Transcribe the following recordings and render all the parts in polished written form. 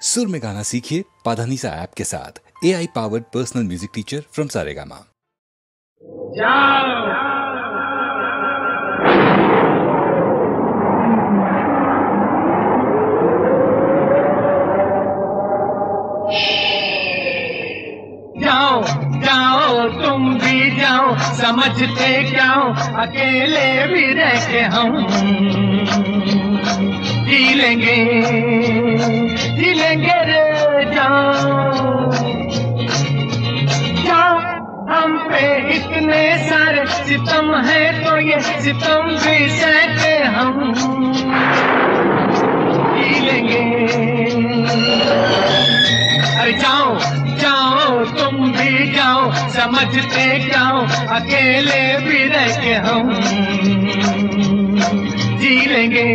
सुर में गाना सीखिए पाधानीसा ऐप के साथ। AI powered personal music teacher from Saregama. जाओ जाओ तुम भी जाओ, समझते क्या हो, अकेले भी रह के हम जी लेंगे रे। जाओ जाओ, हम पे इतने सारे सितम है तो ये सितम भी सहते हम जी लेंगे। अरे जाओ जाओ तुम भी जाओ, समझते क्या हो, अकेले भी रह के हम जी लेंगे।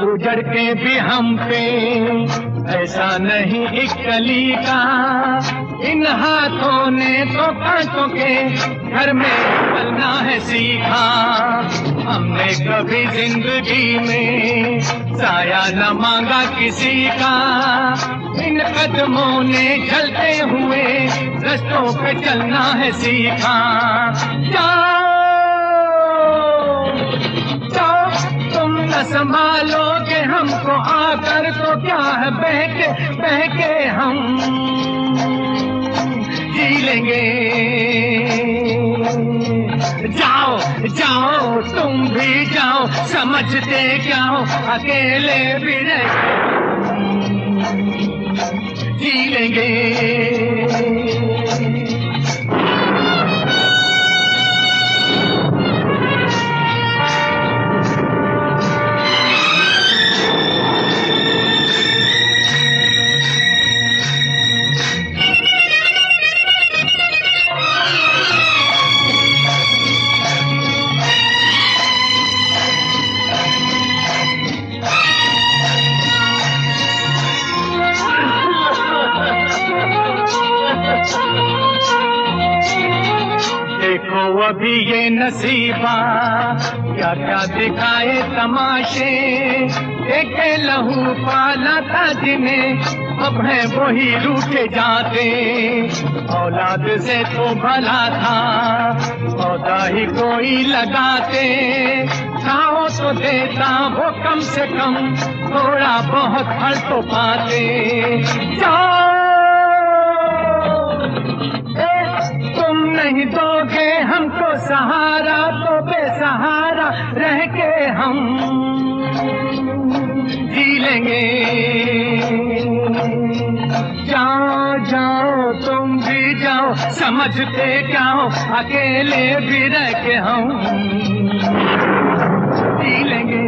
उजड़ के भी हम पे ऐसा नहीं एक कली का, इन हाथों ने तो कांटों के घर में चलना है सीखा। हमने कभी जिंदगी में साया न मांगा किसी का, इन कदमों ने चलते हुए रास्तों पे चलना है सीखा। संभालोगे हमको आकर तो क्या है, बहके हम जी लेंगे। जाओ जाओ तुम भी जाओ, समझते क्या हो, अकेले भी रह जी लेंगे। अभी ये नसीबा क्या क्या दिखाए तमाशे, देखे लहू पाला था जिन्हें अब है वही रूठे जाते। औलाद से तो भला था पौधा ही कोई लगाते, खाओ तो देता वो कम से कम थोड़ा बहुत फल तो पाते। तुम नहीं दोगे हमको सहारा तो बेसहारा रह के हम जी लेंगे। जाओ जाओ तुम भी जाओ, समझते क्या हो, अकेले भी रह के हम जी लेंगे।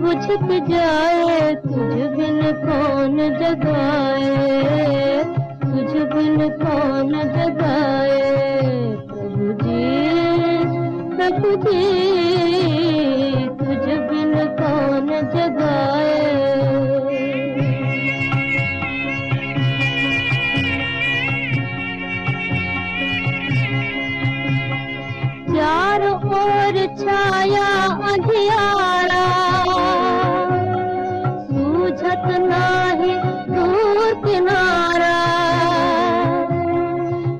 बुझ जाए तुझ बिन कौन जगाए, तुझ बिन कौन जगाए। प्रभु जी तुझ बिन कौन जगाए। चारों ओर छाया अंधियारा, सूझत नाही दूर किनारा।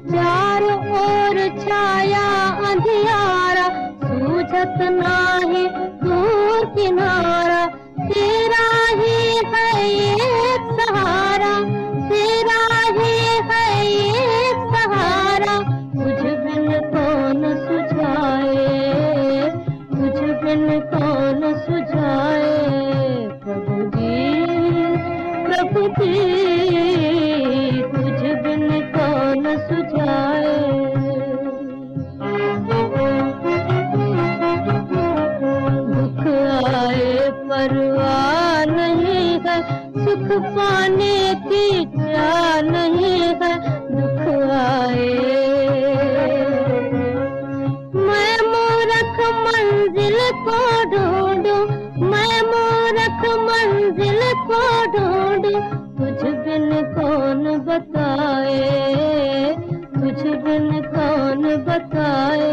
चारों ओर छाया अंधियारा, सूझत नाही दूर किनारा। तेरा ही है एक सहारा, तेरा ही है एक सहारा। सुझाए। दुख आए परवाह नहीं है, सुख पाने की चाह नहीं है। दुख आए मैं मूर्ख मंजिल को ढूंढूं, मैं मूर्ख मंजिल को ढूंढूं, तुझ बिन कौन बताए, तुझ बिन कौन बताए।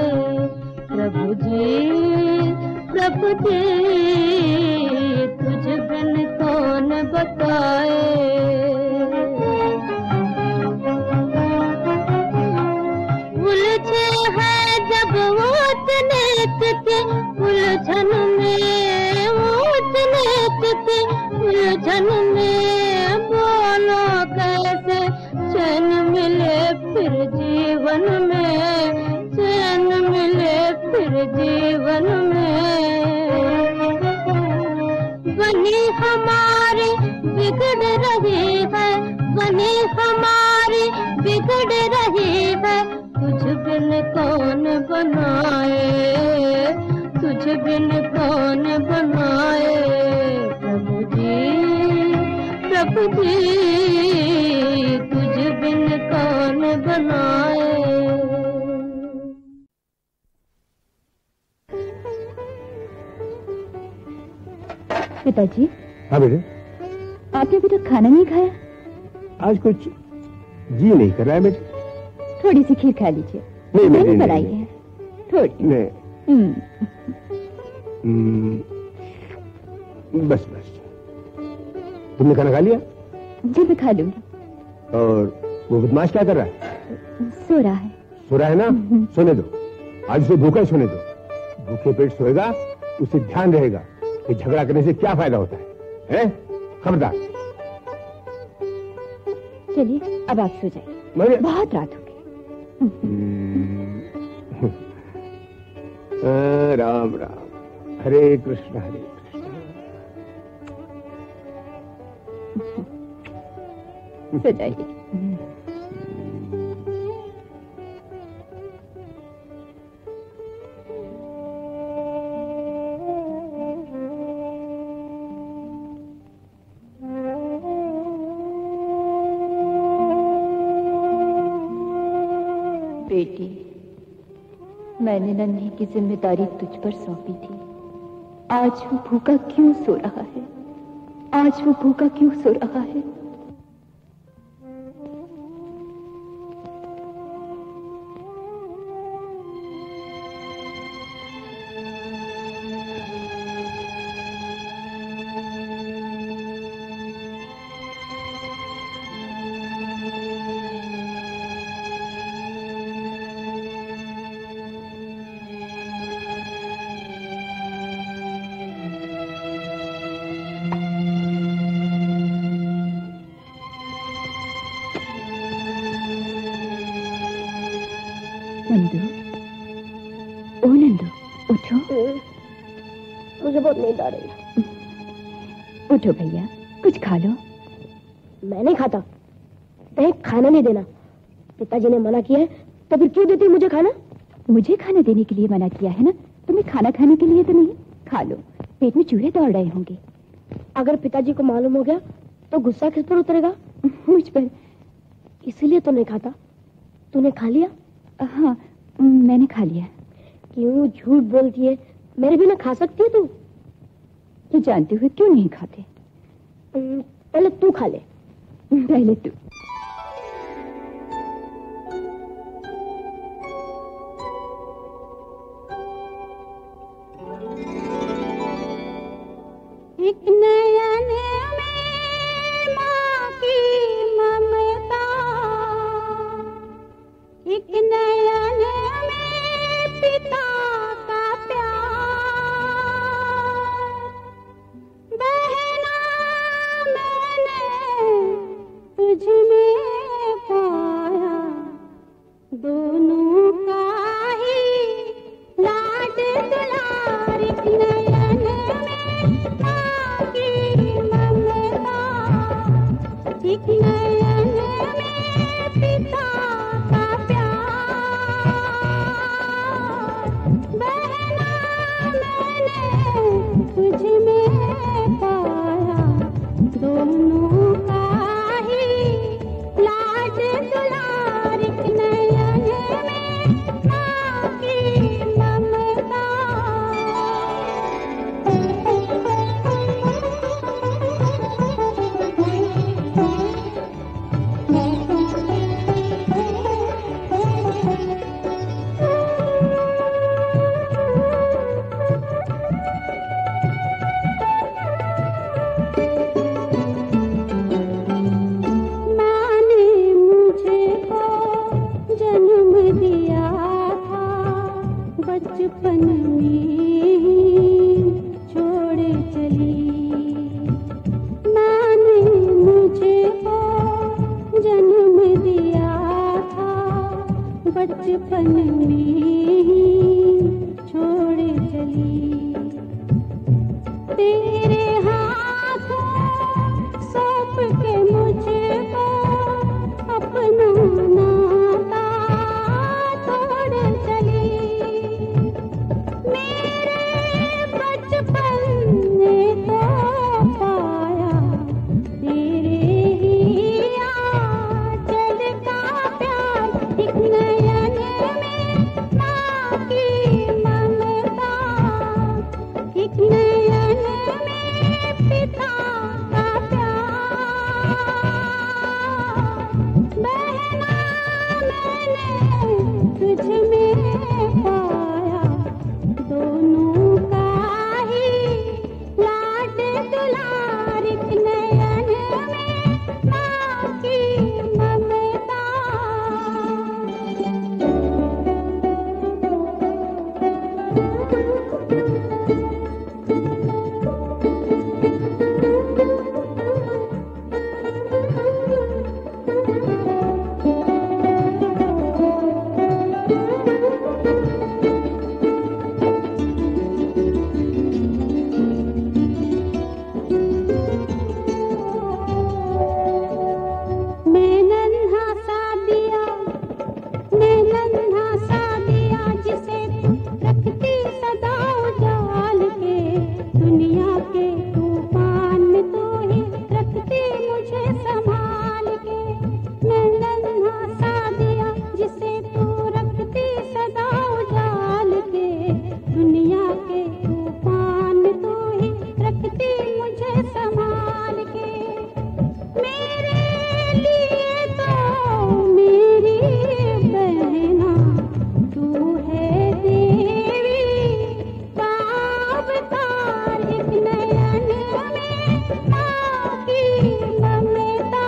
प्रभु जी, प्रभु जी, तुझ बिन कौन बताए। उलझे हैं जब ऊंच नीच की उलझन में, ऊंच नीच की उलझन में, बोलो कैसे चैन मिले फिर जीवन में, चैन मिले फिर जीवन में। बनी हमारी बिगड़ रही है, बनी हमारी बिगड़ रही है, तुझ बिन कौन बनाए, तुझ बिन कौन बनाए। प्रभु जी, प्रभु जी, तुझ बिन कौन बनाए। पिताजी। हाँ बेटे। आपने अभी तक खाना नहीं खाया? आज कुछ जी नहीं कर रहा है बेटे। थोड़ी सी खीर खा लीजिए। नहीं, मैंने बनाई है थोड़ी। नहीं। बस बस। तुमने खाना खा लिया? जी मैं खा लूंगी। और वो बदमाश क्या कर रहा है? सो रहा है। सो रहा है ना? सोने दो, आज उसे भूखा ही सोने दो। भूखे पेट सोएगा, उसे ध्यान रहेगा कि झगड़ा करने से क्या फायदा होता है? खबरदार। चलिए अब आप सो जाइए, बहुत रात हो गई। राम राम, हरे कृष्ण हरे कृष्ण। सो जाइए। बेटी, मैंने नन्ही की जिम्मेदारी तुझ पर सौंपी थी। आज वो भूखा क्यों सो रहा है? आज वो भूखा क्यों सो रहा है? नंदू, ओ नंदू, उठो। मुझे बहुत नींद आ रही है। उठो भैया, कुछ खा लो। मैं नहीं खाता, खाना नहीं देना। पिताजी ने मना किया है तो फिर क्यों देती मुझे खाना? मुझे खाना देने के लिए मना किया है ना, तुम्हें खाना खाने के लिए तो नहीं। खा लो, पेट में चूहे दौड़ रहे होंगे। अगर पिताजी को मालूम हो गया तो गुस्सा किस पर उतरेगा? मुझ पर। इसीलिए तो नहीं खाता। तूने खा लिया? हाँ, मैंने खा लिया। क्यों झूठ बोलती है? मेरे बिना खा सकती है तू? तो जानते हुए क्यों नहीं खाते? पहले तू खा ले। पहले तू। एक नयन में माँ की ममता, एक नयन में पिता का प्यार, बहना मैंने तुझ में पाया, दोनों का ही लाड दुलार। एक नयन में माँ की ममता, एक नयन में पिता का बचपन में छोड़ चली। माँ ने मुझे वो जन्म दिया था बचपन में छोड़ चली। तेरे हाथों सौंप के मुझको अपना नाता छोड़ चली। मेरे बचपन ने तो पाया तेरे ही आंचल का प्यार। एक नयन में माँ की ममता, एक नयन में पिता का प्यार। बहना मैंने तुझ में पाया दोनों का ही लाड दुलार। एक नयन में माँ की ममता। मैं नन्हा सा दिया, मैं नन्हा सा दिया जिसे रखती सदा उजाल के। दुनिया के तूफान में तू ही रखती मुझे संभाल के। मैं नन्हा सा दिया जिसे तू रखती सदा उजाल के। दुनिया के तूफान में तू ही रखती मुझे संभाल के। मेरे लिए तो मेरी बहना तू है देवी का अवतार। एक नयन में माँ की ममता।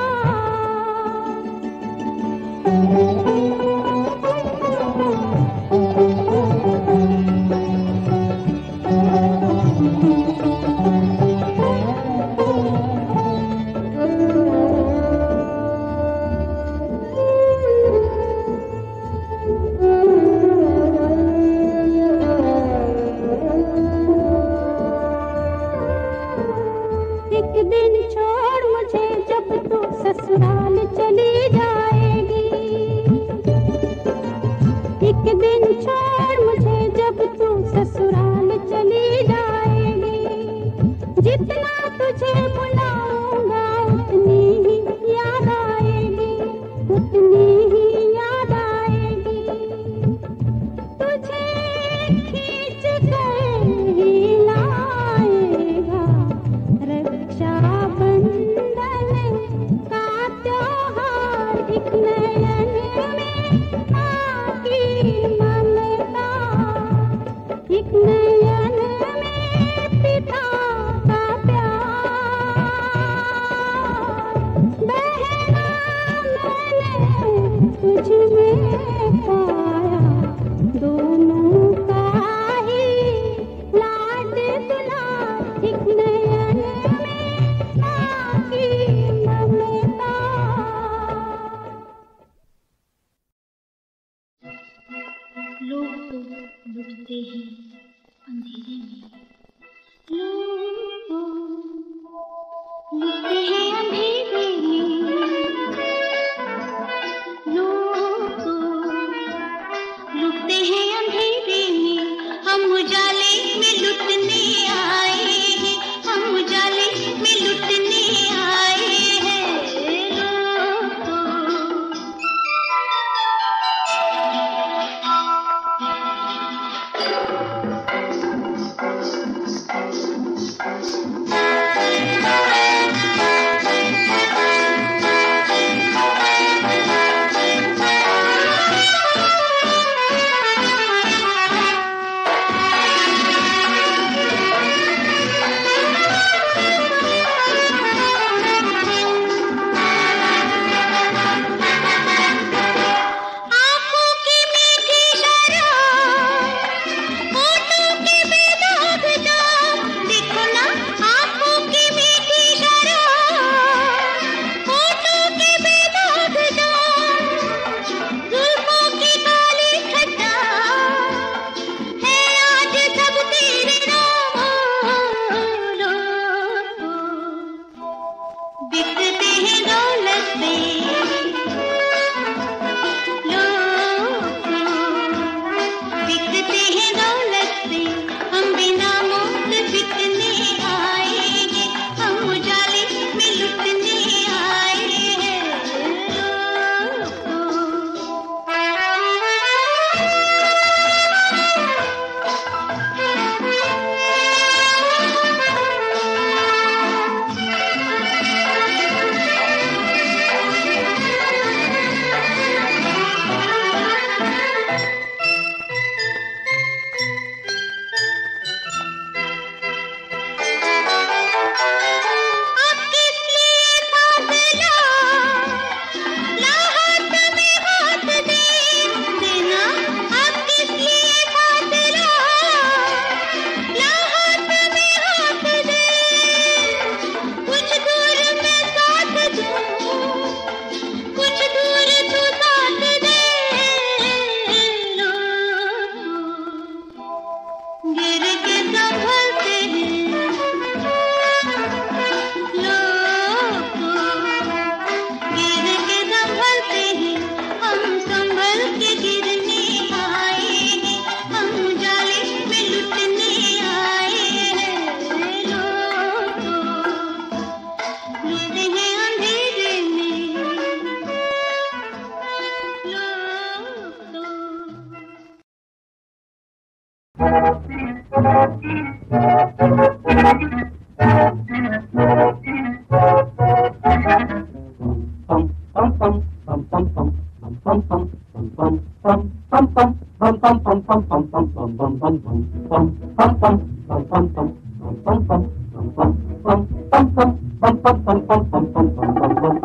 एक दिन छोड़ मुझे जब तू ससुराल चली जाएगी। एक दिन छोड़ मुझे जब तू ससुराल चली जाएगी। जितना तुझे बुलाऊंगा उतनी ही याद आएगी, उतनी ही याद आएगी। तुझे खींच कर ही लाएगा रक्षा बंधन का त्योहार। एक नयन में माँ की ममता, एक नयन में पिता का प्यार। बहना मैंने तुझ में पाया दोनों का ही लाड दुलार। एक नयन में माँ की ममता। लोग तो लुटते हैं अंधेरे में, लोग तो लुटते हैं अंधेरे में, लोग तो लुटते हैं अंधेरे में। हम उजाले में लुटने आए हैं, हम उजाले में लुटने आए हैं। लोग तो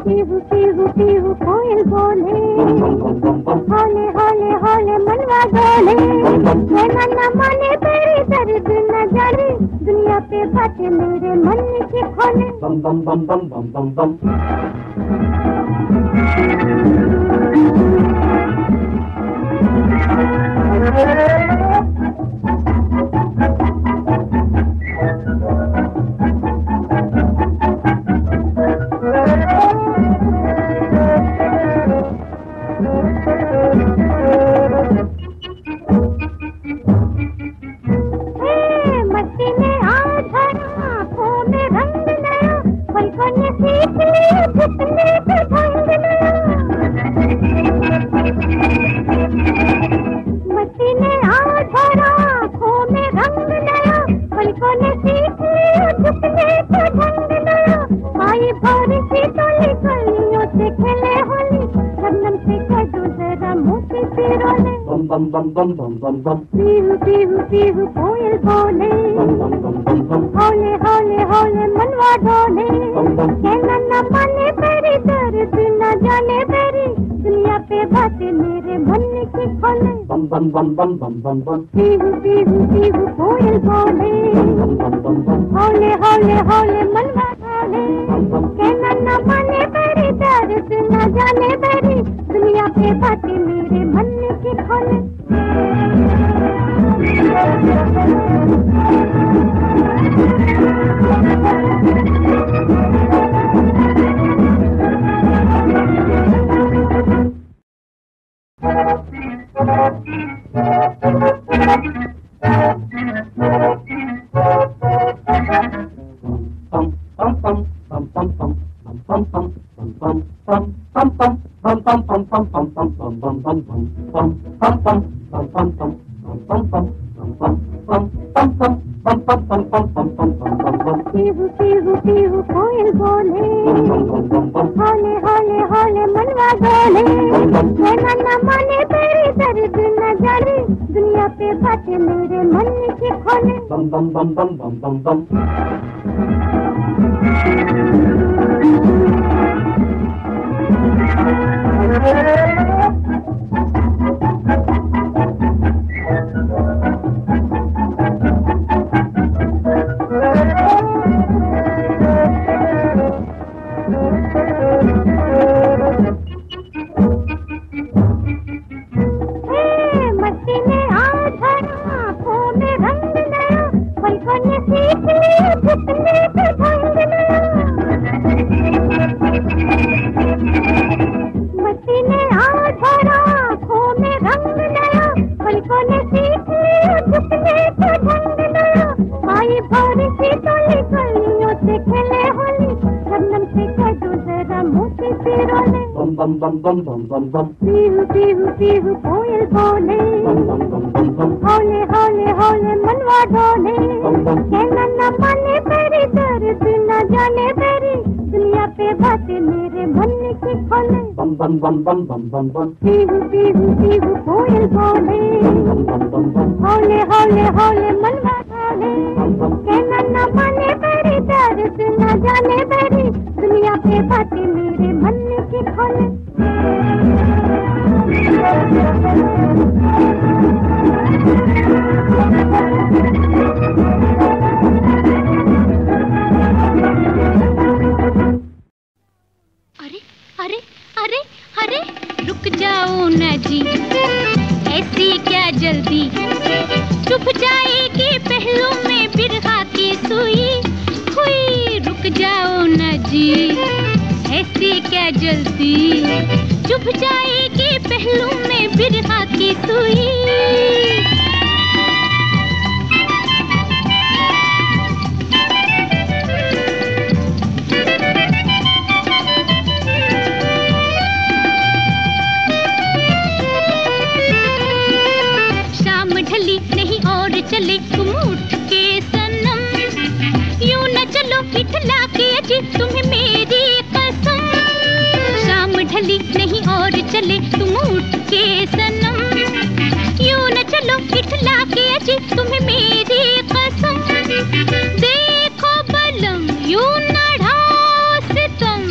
पीहू पीहू पीहू कोयल बोले, होले होले होले मनवा डोले, नैना न माने तेरी दर्द न जाने, दुनिया पे बातें मेरे मन के खोले। बम बम बम बम बम बम बम मस्ती में आज आँखों में रंग नया, पलकों ने सीख लिया घुटने पे ढंग नया। मस्ती में आज आँखों में रंग नया, पलकों ने सीख लिया घुटने पे ढंग नया। आई भोरी सी टोली गलियों से खेले होली, शबनम से कह दो जरा मोती से रोले। बम बम बम बम बम बम बम पीहू पीहू पीहू कोयल बोले, बम बम बम बम बम होले होले होले मनवा डोले, कहना न माने तेरी दर्द न जाने तेरी, दुनिया पे बातें मेरे मन की खोले। बम बम बम बम बम बम बम पीहू पीहू पीहू कोयल बोले, बम बम बम बम होले होले होले मनवा डोले, कहना न माने तेरी दर्द न जाने तेरी, दुनिया पे बातें मेरे मन की खोले। पीहू पीहू पीहू कोयल बोले, होले होले होले मनवा डोले, कहना न माने तेरी दर्द न जाने, दुनिया पे बातें मेरे मन की खोले। बम बम बम बम बम बम बम मस्ती में आज आँखों में रंग नया, पलकों ने सीख लिया घुटने पे ढंग नया। मस्ती में आज आँखों में रंग नया, पलकों ने सीख लिया घुटने पे ढंग नया। आई भोरी सी टोली गलियों से खेले होली, शबनम से कह दो जरा मोती से रोले। बम बम बम बम बम बम बम पीहू पीहू पीहू कोयल बोले, बम बम बम बम बम होले होले होले मनवा डोले, कहना न माने तेरी दर्द न जाने तेरी, दुनिया पे बातें मेरे मन की खोले। बम बम बम बम बम बम बम पीहू पीहू पीहू कोयल बोले, बम बम बम बम होले होले होले मनवा डोले, कहना न माने तेरी दर्द न जाने तेरी, दुनिया पे बातें मेरे मन की खोले। अरे अरे अरे अरे रुक जाओ ना जी, ऐसी क्या जल्दी, चुभ जाएगी पहलू में बिरहा की सुई हुई। रुक जाओ ना जी, ऐसी क्या जल्दी, चुभ जाएगी पहलू में बिरहा की सुई। शाम ढली नहीं और चले, तुम उठ के इतला के अजी तुम्हें मेरी कसम, शाम ढली नहीं और चले तुम उठ के सनम, यूं न चलो इतला के अजी तुम्हें मेरी कसम, देखो बलम यूं न ढाओ सितम,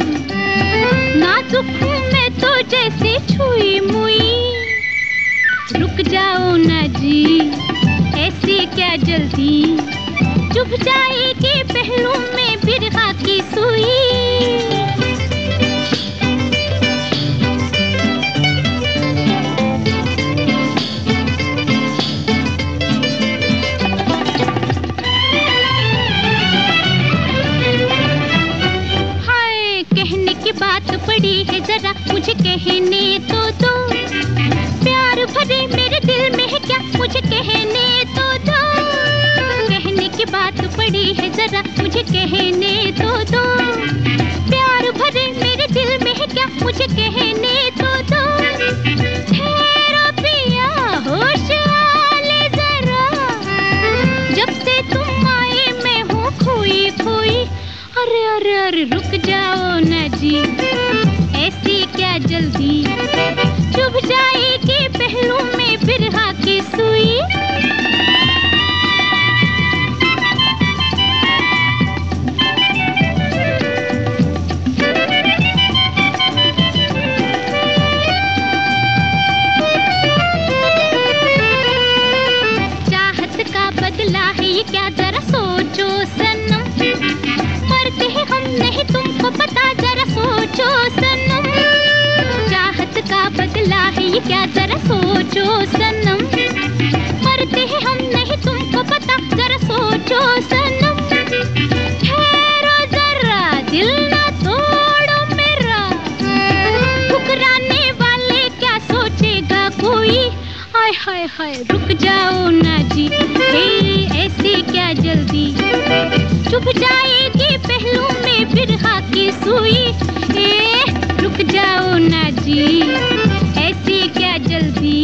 नाजुक हूँ मैं तो जैसे छुई मुई, रुक जाओ ना जी ऐसी क्या जल्दी, चुभ जाएगी पहलू में बिरहा की सुई। हाय कहने की बात पड़ी है जरा मुझे कहने तो दो, प्यार भरे मेरे दिल में है क्या मुझे कहने तो दो, कहने की बात पड़ी है जरा मुझे कहने तो दो, प्यार भरे मेरे दिल में है क्या मुझे कहने तो दो, ठहरो पिया होश आले जरा, जब से तुम आए मैं हूँ खोई खोई, अरे अरे अरे रुक जाओ ना जी ऐसी क्या जल्दी, चुभ जाएगी पहलू में बिरहा की सुई। चाहत का बदला है ये क्या जरा सोचो सनम, मरते हैं हम नहीं तुमको पता जरा सोचो सनम, चाहत का बदला है ये क्या जरा सोचो सनम, मरते हैं हम नहीं तुमको पता जरा सोचो सनम, ठहरो जरा दिल ना तोड़ो मेरा, ठुकराने वाले क्या सोचेगा कोई, हाय हाय हाय रुक जाओ ना जी हे ऐसी क्या जल्दी, चुभ जाएगी पहलू में बिरहा की सुई, रुक जाओ ना जी ऐसी क्या जल्दी,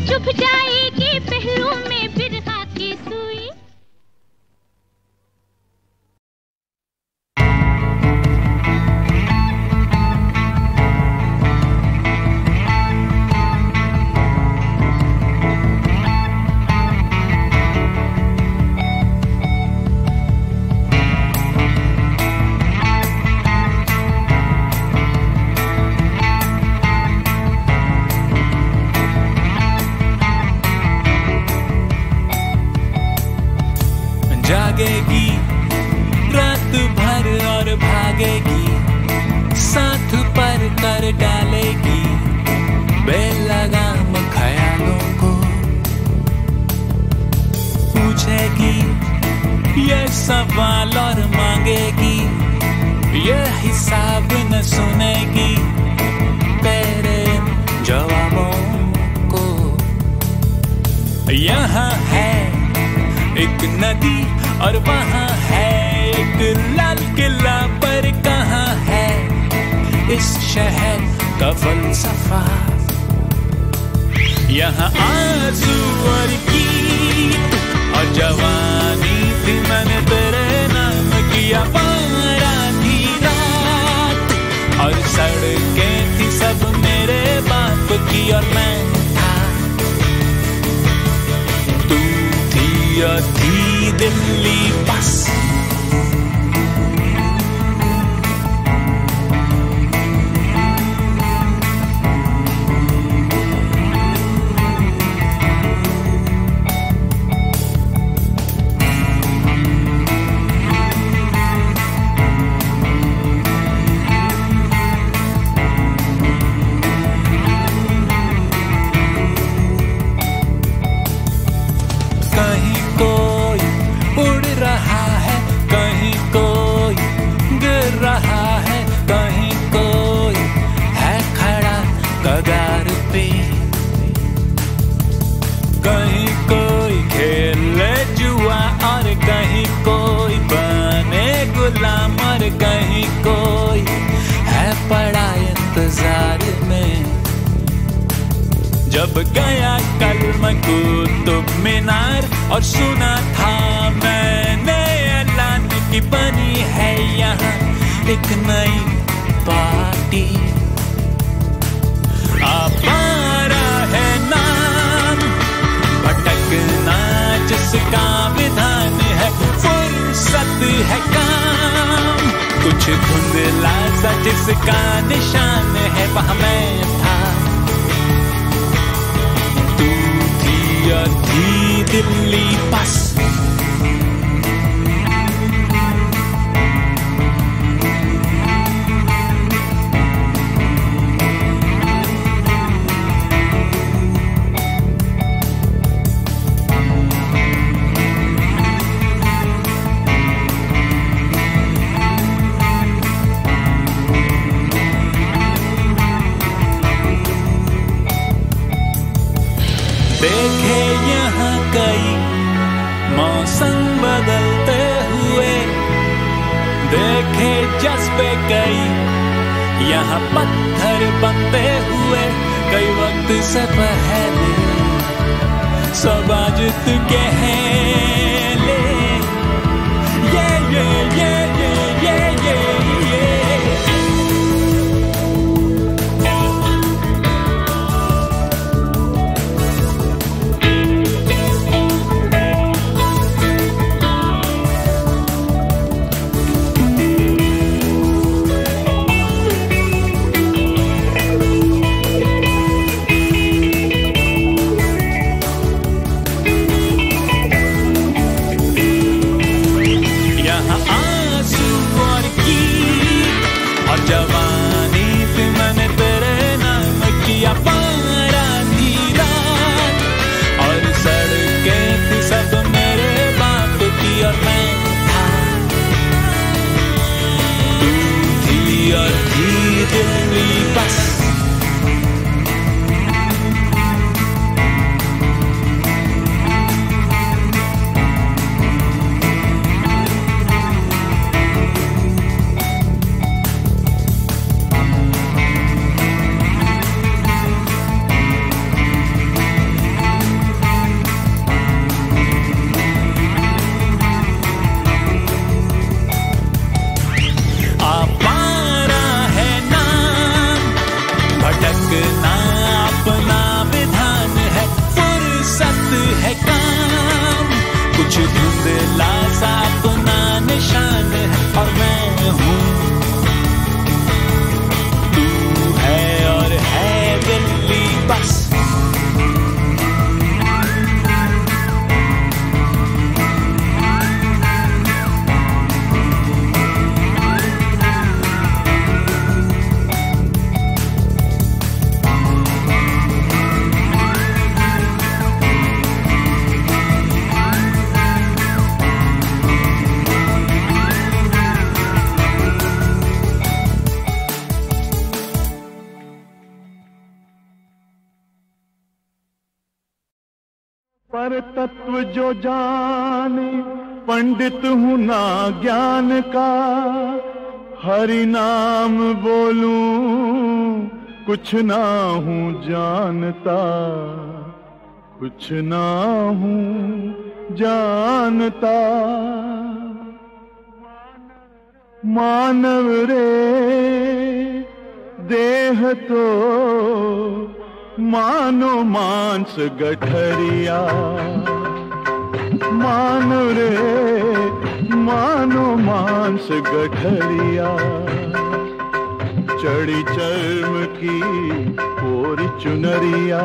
चुभ जाएगी पहलू में बिरहा की सुई। जागेगी रात भर और भागेगी, साथ पर कर डालेगी बेलगाम ख्यालों को, पूछेगी ये सवाल और मांगेगी, ये हिसाब न सुनेगी तेरे जवाबों को। यहाँ है एक नदी और वहाँ है एक लाल किला, पर कहाँ है इस शहर का फलसफा। यहाँ आंसू और गीत और जवानी थी, मैंने तेरे नाम किया पारा थी रात, और सड़कें थी सब मेरे बाप की और मैं था, तू थी और थी दिल्ली बस। कहीं कोई उड़ रहा है, कहीं कोई गिर रहा है, कहीं कोई है खड़ा कगार पे, कहीं कोई खेले जुआ और कहीं कोई बने गुलाम, और कहीं कोई है पड़ा इंतजार में। जब गया कल मैं कुतुब मीनार और सुना था मैंने ऐलान की बनी है यहाँ एक नई पार्टी। आवारा है नाम भटकना जिसका विधान है, फुर्सत है काम कुछ धुंधला सा जिसका निशान है, वहाँ मैं था तू थी और थी दिल्ली बस। देखे यहाँ कई मौसम बदलते हुए, देखे जज्बे कई यहाँ पत्थर बनते हुए, कई वक्त से पहले सब आज तू कहले ये जवानी भी मैंने तेरे नाम किया, पारा थी रात और सड़कें थी सब मेरे बाप की, और मैं था तू थी और थी दिल्ली बस। अपना विधान है, फुर्सत है काम कुछ धुंधला सा अपना निशान है, और मैं हूँ तू है और है दिल्ली बस। पर तत्व जो जाने पंडित हूँ ना ज्ञान का, हरि नाम बोलूं कुछ ना हूँ जानता, कुछ ना हूँ जानता। मानव रे देह तो मानो मांस गठरिया, मानो रे मानो मांस गठरिया, चढ़ी चर्म की कोरी चुनरिया,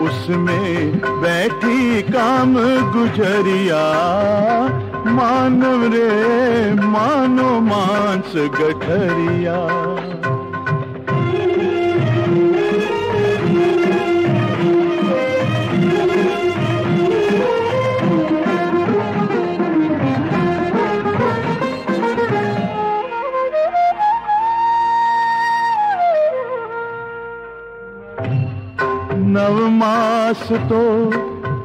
उसमें बैठी काम गुजरिया, मानव रे मानो मांस गठरिया। नवमास तो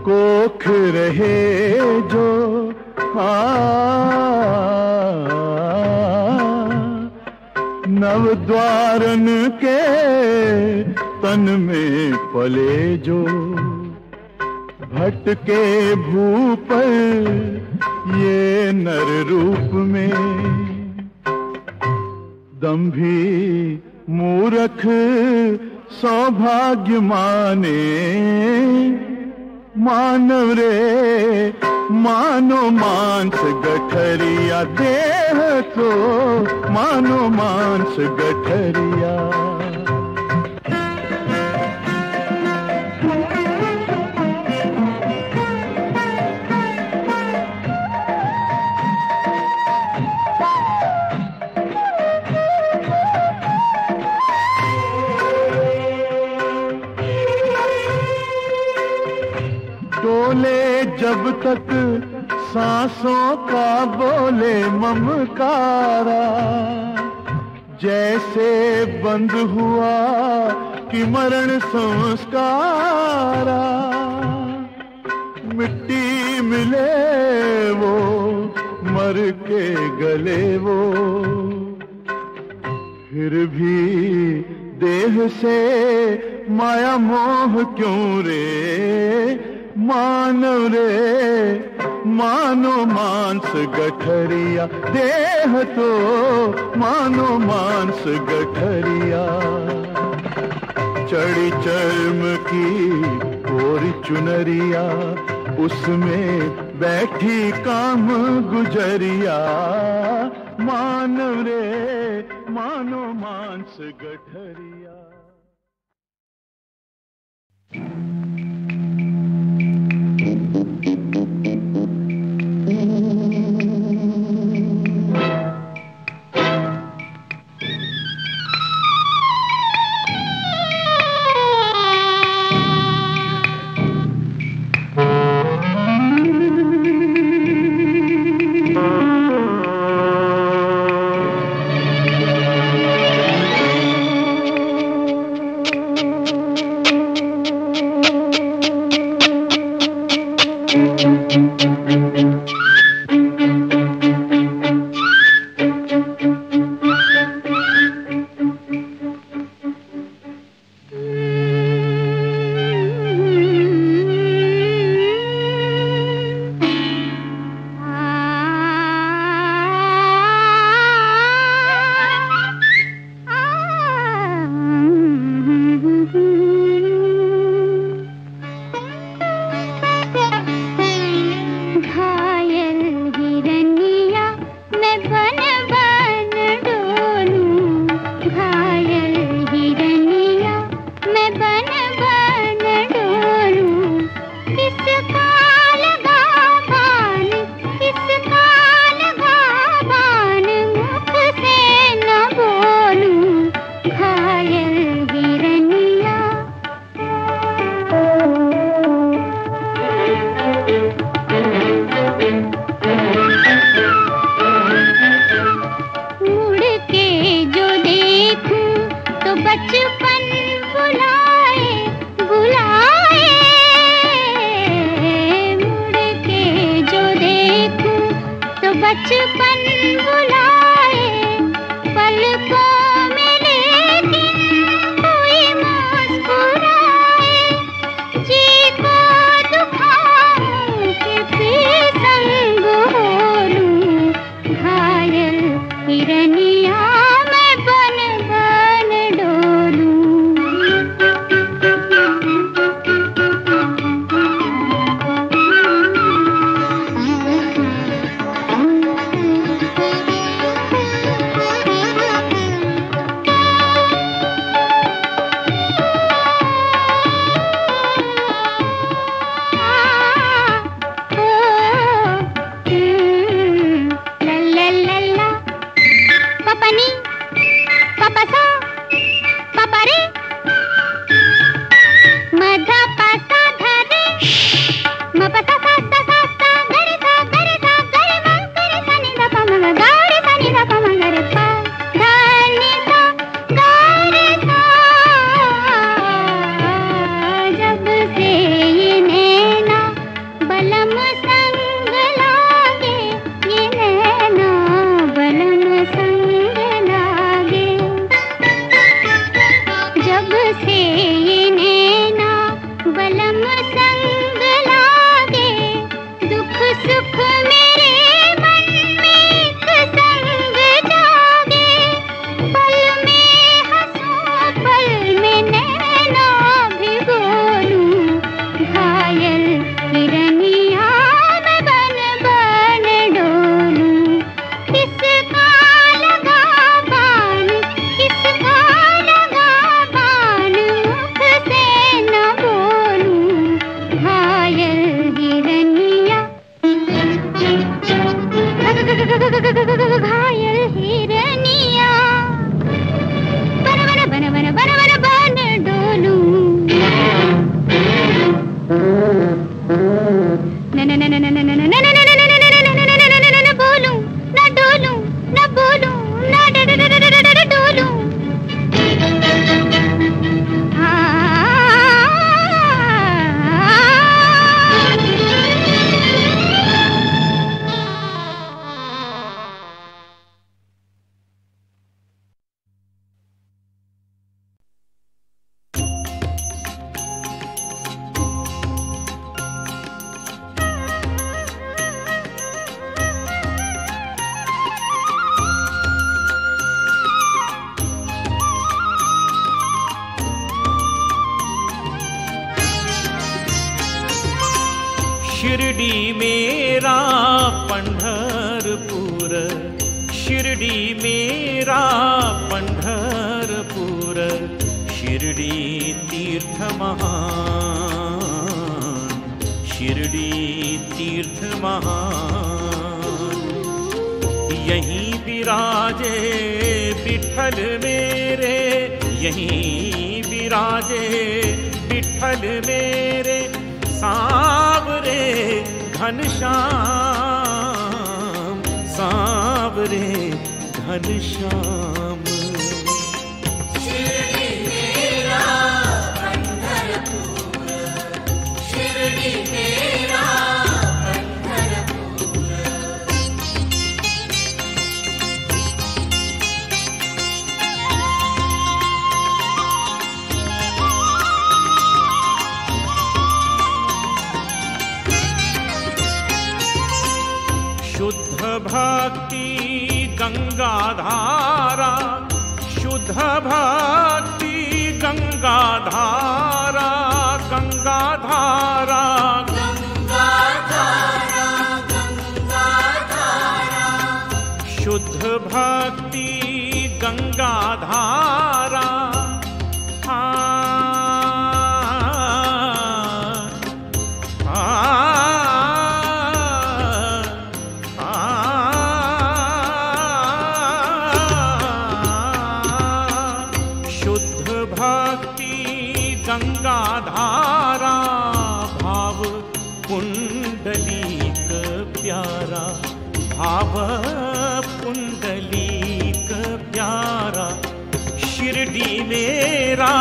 कोख रहे जो नवद्वारन के तन में पले जो, भटके भू पर ये नर रूप में, दंभी मूरख सौभाग्य माने, मानव रे मानो मांस गठरिया, देह तो मानो मांस गठरिया। डोले जब तक सांसों का बोले ममकारा, जैसे बंद हुआ कि मरण संस्कारा। मिट्टी मिले वो मर के गले वो, फिर भी देह से माया मोह क्यों रे, मानव रे मानो मांस गठरिया, देह तो मानो मांस गठरिया। चढ़ी चर्म की कोरी चुनरिया, उसमें बैठी काम गुजरिया, मानव रे मानो मांस गठरिया। बोलूं ना डोलूं ना बोलूं ना डोलूं। शिर्डी मेरा पंढरपूर, शिर्डी मेरा पंढरपूर, शिर्डी तीर्थ महान, शिर्डी तीर्थ महान। यहीं विराजे विठ्ठल मेरे, यहीं विराजे विठ्ठल मेरे, सांवरे घनश्याम, सांवरे घनश्याम। शिर्डी मेरा पंढरपूर, शिर्डी मेरा पंढरपूर। शुद्ध भक्ति गंगाधारा, शुद्ध भक्ति गंगाधारा, गंगाधारा, गंगाधारा, गंगाधारा। शुद्ध भक्ति गंगाधारा। गंगाधारा भाव पुंडलीक प्यारा, भाव पुंडलीक प्यारा। शिर्डी मेरा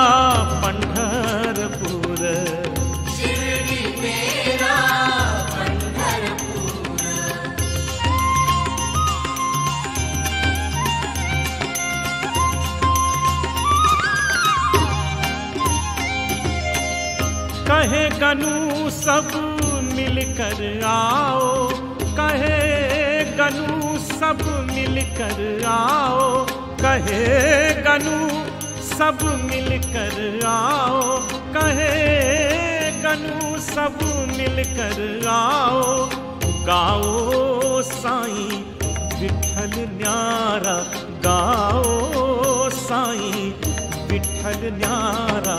पंढरपूर, शिर्डी मेरा पंढरपूर। कहे गनु सब मिलकर आओ, कहे गनु सब मिलकर आओ, कहे गनु सब मिलकर आओ, कहे गनु सब मिलकर आओ। गाओ साईं विठ्ठल न्यारा, गाओ साईं विठ्ठल न्यारा।